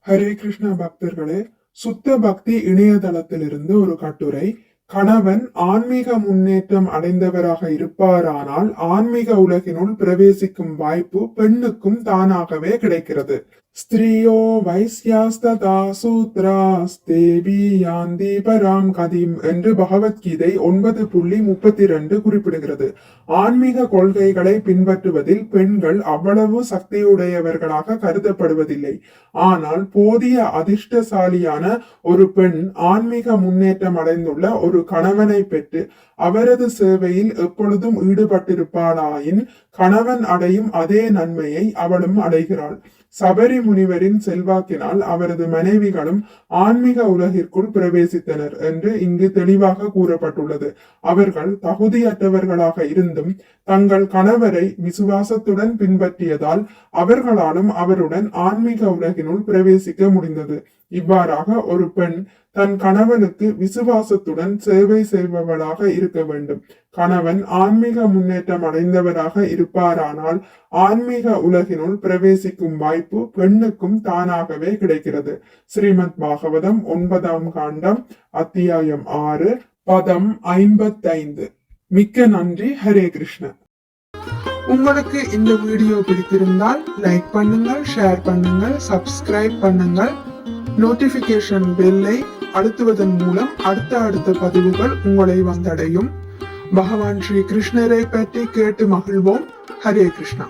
ஹரே கிருஷ்ணா பக்தர்களே, சுத்த பக்தி இணையதளத்திலிருந்து ஒரு கட்டுரை. கணவன் ஆன்மீக முன்னேற்றம் அடைந்தவராக இருப்பாரானால் ஆன்மீக உலகினுள் பிரவேசிக்கும் வாய்ப்பு பெண்ணுக்கும் தானாகவே கிடைக்கிறது. ஸ்திரியோ வைஸ்யாஸ்ததா சூத்ராஸ்தேவி யாந்தி பராம் கதிம் என்று பகவத்கீதை 9.32 குறிப்பிடுகிறது. ஆன்மீக கொள்கைகளை பின்பற்றுவதில் பெண்கள் அவ்வளவு சக்தியுடையவர்களாக கருதப்படுவதில்லை. ஆனால் போதிய அதிர்ஷ்டசாலியான ஒரு பெண் ஆன்மீக முன்னேற்றம் அடைந்துள்ள ஒரு கணவனை பெற்று அவரது சேவையில் எப்பொழுதும் ஈடுபட்டிருப்பாளாயின் கணவன் அடையும் அதே நன்மையை அவளும் அடைகிறாள். சபரி முனிவரின் செல்வாக்கினால் அவரது மனைவிகளும் ஆன்மீக உலகிற்குள் பிரவேசித்தனர் என்று இங்கு தெளிவாக கூறப்பட்டுள்ளது. அவர்கள் தகுதியற்றவர்களாக இருந்தும் தங்கள் கணவரை விசுவாசத்துடன் பின்பற்றியதால் அவர்களாலும் அவருடன் ஆன்மீக உலகினுள் பிரவேசிக்க முடிந்தது. இவ்வாறாக ஒரு பெண் தன் கணவனுக்கு விசுவாசத்துடன் சேவை செய்பவளாக இருக்க வேண்டும். கணவன் ஆன்மீக முன்னேற்றம் அடைந்தவராக இருப்பாரானால் ஆன்மீக உலகினுள் பிரவேசிக்கும் வாய்ப்பு பெண்ணுக்கும் தானாகவே கிடைக்கிறது. ஸ்ரீமத் பாகவதம் 9ஆம் காண்டம் அத்தியாயம் 6 பதம் 55. மிக்க நன்றி. ஹரே கிருஷ்ண. உங்களுக்கு இந்த வீடியோ பிடித்திருந்தால் லைக் பண்ணுங்கள், ஷேர் பண்ணுங்கள், சப்ஸ்கிரைப் பண்ணுங்கள். நோட்டிபிகேஷன் பெல்லை அழுத்துவதன் மூலம் அடுத்த பதிவுகள் உங்களை வந்தடையும். பகவான் ஸ்ரீ கிருஷ்ணரை பற்றி கேட்டு மகிழ்வோம். ஹரே கிருஷ்ணா.